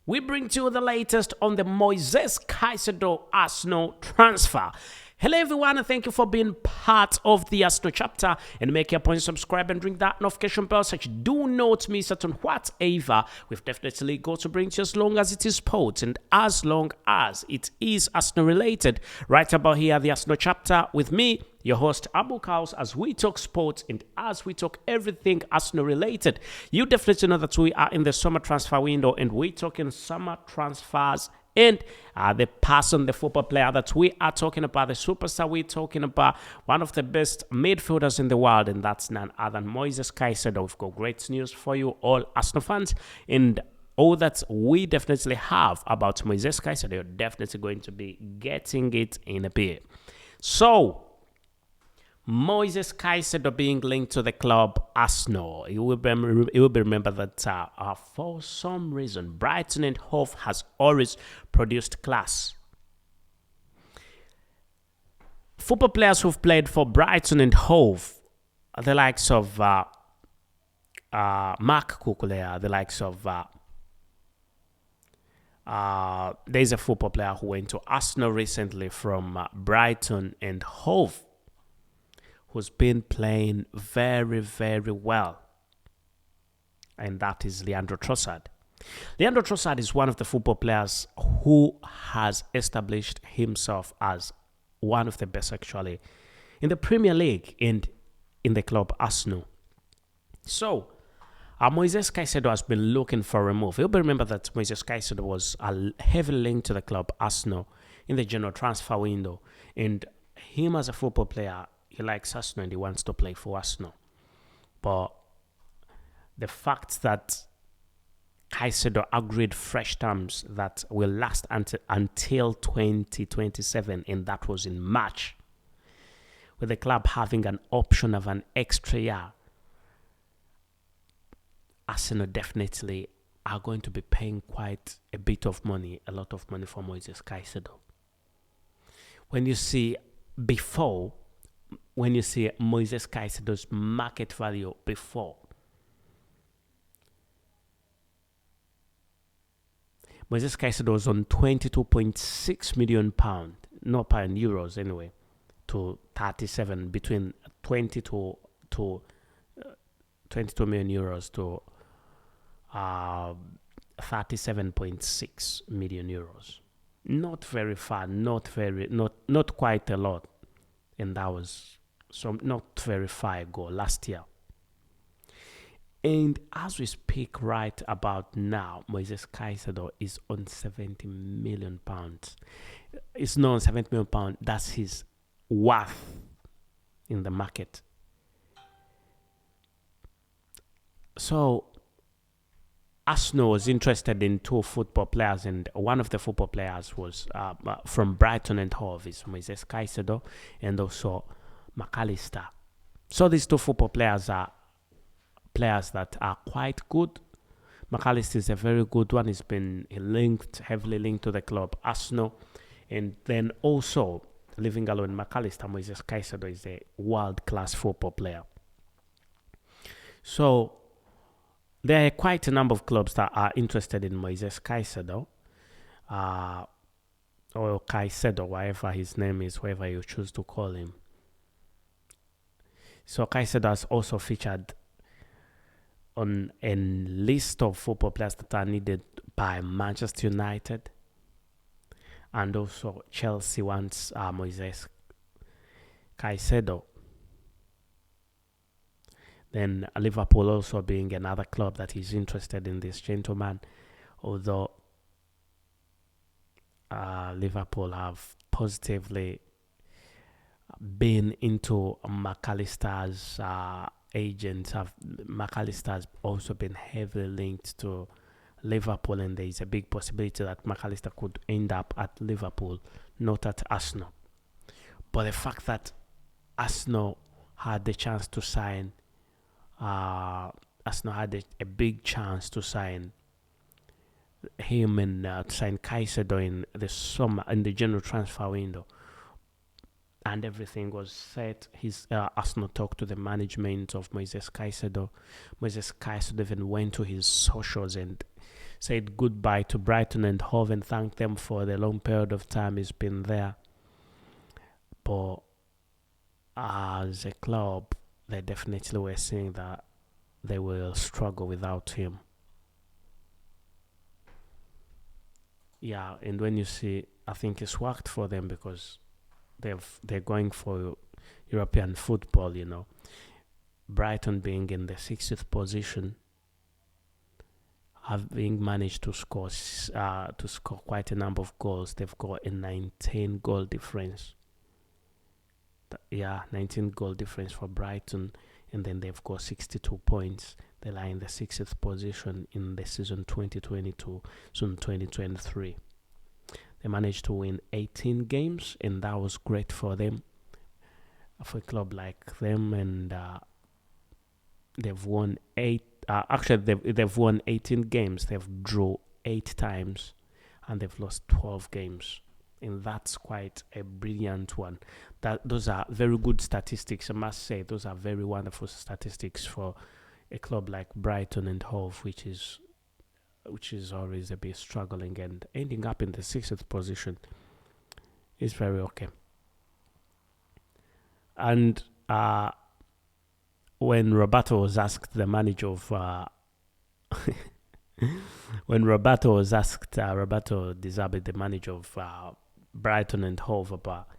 We bring to you the latest on the Moises Caicedo Arsenal transfer. Hello everyone, and thank you for being part of the Arsenal chapter. And make your point, subscribe and ring that notification bell so you do not miss out on whatever we've definitely got to bring to you, as long as it is sports and as long as it is Arsenal related. Right about here, the Arsenal chapter with me, your host Abu Kaus, as we talk sports and as we talk everything Arsenal related. You definitely know that we are in the summer transfer window and we're talking summer transfers. And the person, the football player that we are talking about, the superstar we're talking about, one of the best midfielders in the world, and that's none other than Moises Caicedo. We've got great news for you, all Arsenal fans, and all that we definitely have about Moises Caicedo. You're definitely going to be getting it in a bit. So, Moises Caicedo being linked to the club Arsenal. You will be remembered that for some reason, Brighton and Hove has always produced class. Football players who've played for Brighton and Hove, the likes of Mark Cucurella, the likes of there's a football player who went to Arsenal recently from Brighton and Hove, who's been playing very, very well. And that is Leandro Trossard. Leandro Trossard is one of the football players who has established himself as one of the best, actually, in the Premier League and in the club Arsenal. So, Moises Caicedo has been looking for a move. You'll remember that Moises Caicedo was heavily linked to the club Arsenal in the general transfer window. And him as a football player, he likes Arsenal and he wants to play for Arsenal. But the fact that Caicedo agreed fresh terms that will last until 2027, and that was in March, with the club having an option of an extra year, Arsenal definitely are going to be paying quite a bit of money, a lot of money for Moises Caicedo. When you see Moises Caicedo's market value before, Moises Caicedo was on £22.6 million, not pound, euros anyway, to 37, between 22 million euros to 37.6 million euros. Not very far, not quite a lot. And that was not very far ago, last year. And as we speak right about now, Moises Caicedo is on £70 million. It's not on £70 million, that's his worth in the market. So, Arsenal was interested in two football players, and one of the football players was from Brighton and Hove, is Moises Caicedo, and also McAllister. So these two football players are players that are quite good. McAllister is a very good one. He's been heavily linked to the club Arsenal, and then also, leaving alone McAllister, Moises Caicedo is a world-class football player. So there are quite a number of clubs that are interested in Moises Caicedo, or Caicedo, whatever his name is, whatever you choose to call him. So Caicedo has also featured on a list of football players that are needed by Manchester United, and also Chelsea wants Moises Caicedo. Then Liverpool also being another club that is interested in this gentleman, although Liverpool have positively been into McAllister's agents. McAllister has also been heavily linked to Liverpool, and there is a big possibility that McAllister could end up at Liverpool, not at Arsenal. But the fact that Arsenal had the chance to sign, Arsenal had a big chance to sign him and to sign Caicedo in the summer, in the general transfer window, and everything was set. Arsenal talked to the management of Moises Caicedo. Moises Caicedo even went to his socials and said goodbye to Brighton and Hove and thanked them for the long period of time he's been there. But as a club, they definitely were saying that they will struggle without him. Yeah, and when you see, I think it's worked for them because they're going for European football. Brighton being in the 60th position, having managed to score quite a number of goals. They've got a 19 goal difference. 19 goal difference for Brighton, and then they've got 62 points. They lie in the 60th position in the season 2022, soon 2023. They managed to win 18 games, and that was great for them, for a club like them. And they've won they've won 18 games. They've drew 8 times, and they've lost 12 games. And that's quite a brilliant one. Those are very good statistics, I must say. Those are very wonderful statistics for a club like Brighton and Hove, which is always a bit struggling, and ending up in the 60th position is very okay. And when Roberto was asked, the manager of Roberto De Zerbi, the manager of Brighton and Hove, about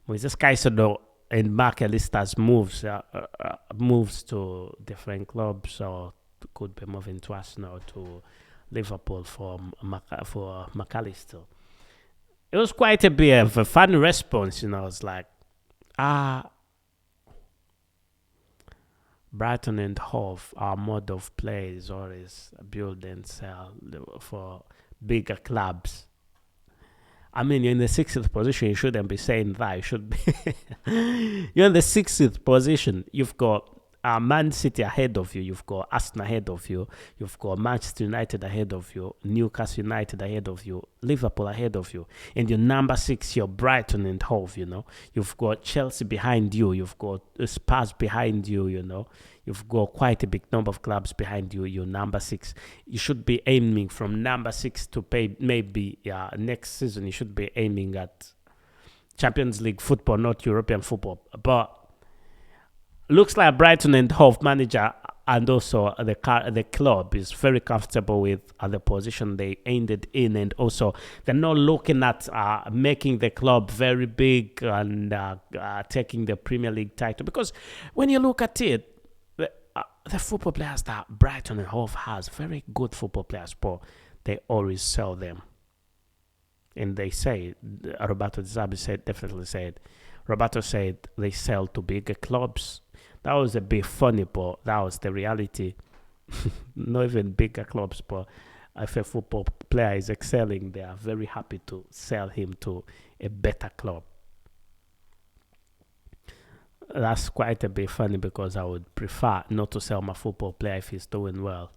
Moises Caicedo and Mark Alistair's moves to different clubs, or could be moving to Arsenal, to Liverpool for McAllister. It was quite a bit of a funny response. I was like, Brighton and Hove, our mode of play is always build and sell for bigger clubs. I mean, you're in the 60th position. You shouldn't be saying that. You should be. You're in the 60th position. You've got Man City ahead of you. You've got Arsenal ahead of you. You've got Manchester United ahead of you. Newcastle United ahead of you. Liverpool ahead of you. And your number 6, you're Brighton and Hove. You've got Chelsea behind you. You've got Spurs behind you. You've got quite a big number of clubs behind you. You're number 6. You should be aiming from number 6 to maybe next season. You should be aiming at Champions League football, not European football. But looks like Brighton and Hove manager and also the club is very comfortable with the position they ended in, and also they're not looking at making the club very big and taking the Premier League title. Because when you look at it, the football players that Brighton and Hove has, very good football players, but they always sell them. And they say, Roberto De Zerbi definitely said, Roberto said they sell to bigger clubs. That was a bit funny, but that was the reality. Not even bigger clubs, but if a football player is excelling, they are very happy to sell him to a better club. That's quite a bit funny, because I would prefer not to sell my football player if he's doing well.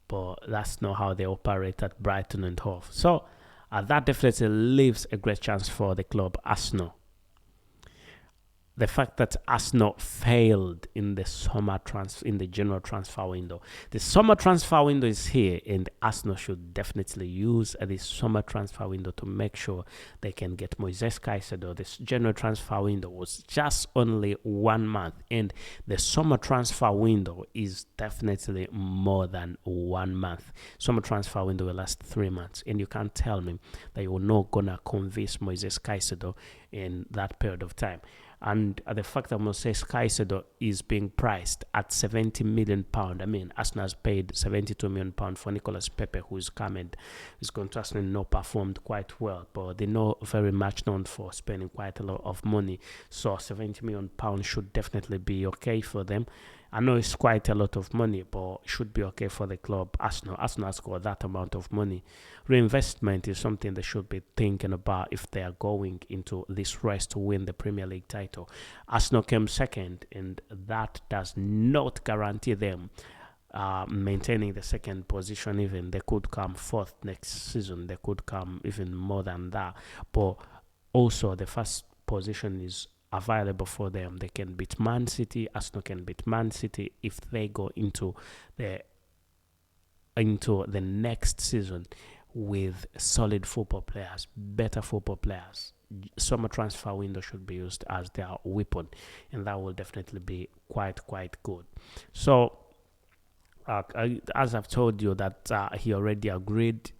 But that's not how they operate at Brighton and Hove. So that definitely leaves a great chance for the club Arsenal. The fact that Arsenal failed in the general transfer window. The summer transfer window is here, and Arsenal should definitely use this summer transfer window to make sure they can get Moises Caicedo. This general transfer window was just only 1 month, and the summer transfer window is definitely more than 1 month. Summer transfer window will last 3 months, and you can't tell me that you're not gonna convince Moises Caicedo in that period of time. And the fact that Moises Caicedo is being priced at £70 million. I mean, Arsenal has paid £72 million for Nicolas Pepe, who is coming. He's going to Arsenal, not performed quite well, but they're not very much known for spending quite a lot of money. So £70 million should definitely be okay for them. I know it's quite a lot of money, but it should be okay for the club. Arsenal has got that amount of money. Reinvestment is something they should be thinking about if they are going into this race to win the Premier League title. Arsenal came second, and that does not guarantee them maintaining the second position. Even they could come fourth next season. They could come even more than that. But also the first position is available for them. They can beat Man City. Arsenal can beat Man City if they go into the into the next season with solid football players, better football players. Summer transfer window should be used as their weapon, and that will definitely be quite good. So as I've told you that he already agreed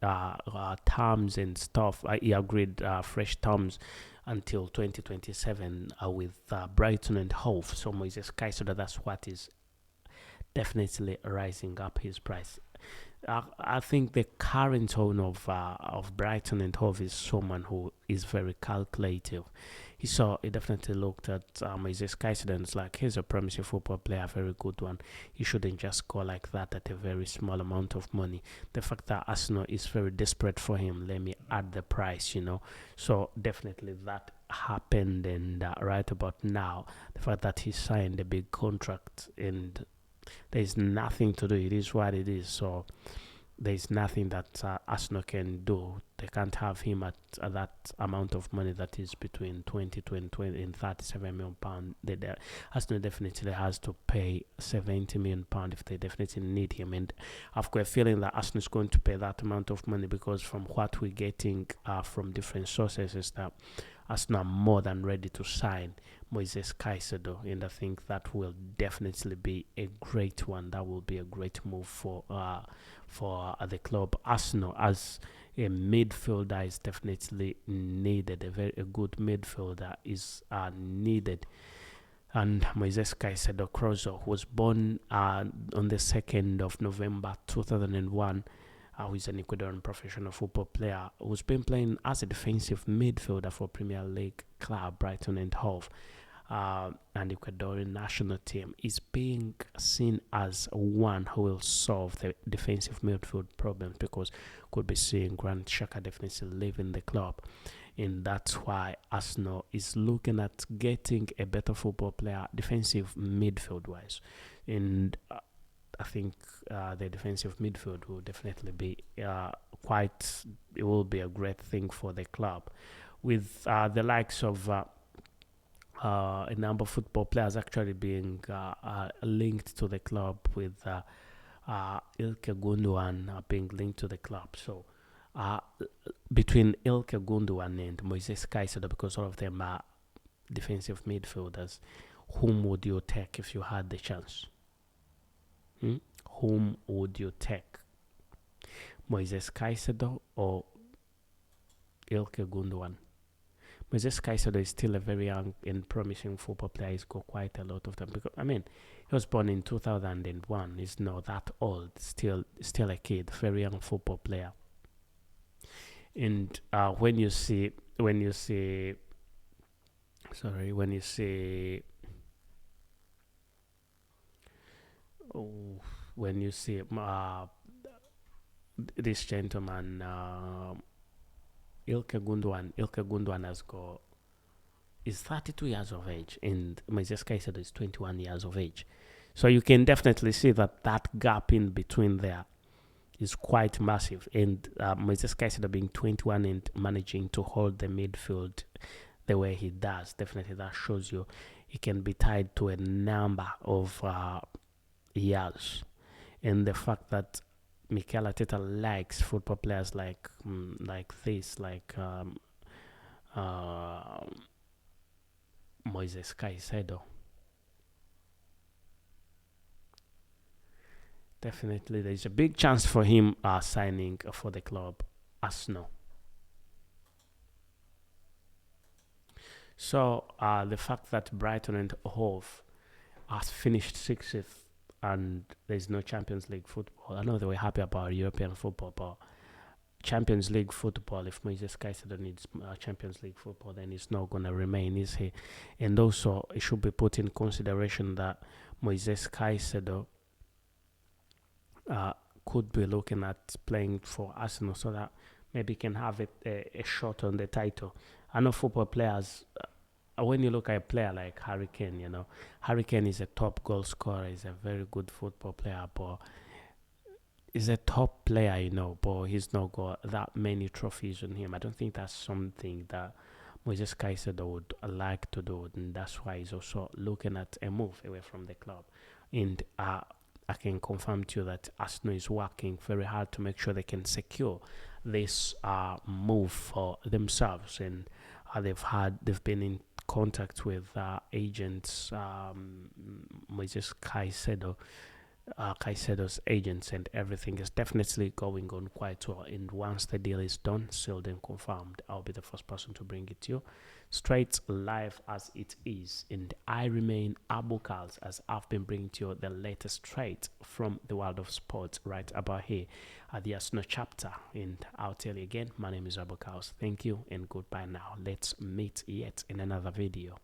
terms and stuff. He agreed fresh terms until 2027 with Brighton and Hove. So Moises Caicedo, that's what is definitely rising up his price. I think the current owner of Brighton and Hove is someone who is very calculative. He definitely looked at Moises Caicedo and it's like, he's a promising football player, a very good one. He shouldn't just go like that at a very small amount of money. The fact that Arsenal is very desperate for him, let me add the price, So definitely that happened, and right about now, the fact that he signed a big contract and there's nothing to do. It is what it is. So there's nothing that Arsenal can do. They can't have him at that amount of money that is between 20 and 37 million pound. Arsenal definitely has to pay 70 million pound if they definitely need him. And I've got a feeling that Arsenal is going to pay that amount of money, because from what we're getting from different sources is that Arsenal are more than ready to sign Moises Caicedo, and I think that will definitely be a great one. That will be a great move for the club. Arsenal as a midfielder is definitely needed. A good midfielder is needed. And Moises Caicedo Crozo, who was born on the 2nd of November 2001, who is an Ecuadorian professional football player who's been playing as a defensive midfielder for Premier League club Brighton and Hove. And Ecuadorian national team, is being seen as one who will solve the defensive midfield problems, because could be seeing Grant Xhaka definitely leaving the club, and that's why Arsenal is looking at getting a better football player defensive midfield wise, and I think the defensive midfield will definitely be it will be a great thing for the club, with the likes of a number of football players actually being linked to the club, with Ilke Gundogan being linked to the club. So between Ilke Gundogan and Moises Caicedo, because all of them are defensive midfielders, whom would you take if you had the chance? Whom would you take? Moises Caicedo or Ilke Gundogan? Moises Caicedo is still a very young and promising football player. He's got quite a lot of them. Because he was born in 2001. He's not that old. Still a kid. Very young football player. And when you see this gentleman, Ilke Gundogan is 32 years of age, and Moises Caicedo is 21 years of age. So you can definitely see that gap in between there is quite massive. And Moises Caicedo being 21 and managing to hold the midfield the way he does, definitely that shows you he can be tied to a number of years. And the fact that Mikel Arteta likes football players like Moises Caicedo. Definitely, there's a big chance for him signing for the club Arsenal. So the fact that Brighton and Hove has finished 6th and there's no Champions League football. I know they were happy about European football, but Champions League football, if Moises Caicedo needs Champions League football, then it's not going to remain, is he? And also, it should be put in consideration that Moises Caicedo could be looking at playing for Arsenal, so that maybe he can have a shot on the title. I know football players, when you look at a player like Harry Kane, Harry Kane is a top goal scorer, he's a very good football player, but he's a top player, but he's not got that many trophies on him. I don't think that's something that Moises Caicedo would like to do, and that's why he's also looking at a move away from the club. And I can confirm to you that Arsenal is working very hard to make sure they can secure this move for themselves, and they've been in contact with agents, Moises Caicedo's agents, and everything is definitely going on quite well. And once the deal is done, sealed, and confirmed, I'll be the first person to bring it to you straight live as it is. And I remain Abu Kals, as I've been bringing to you the latest straight from the world of sports right about here at the Arsenal chapter. And I'll tell you again, my name is Abu Kals. Thank you and goodbye now. Let's meet yet in another video.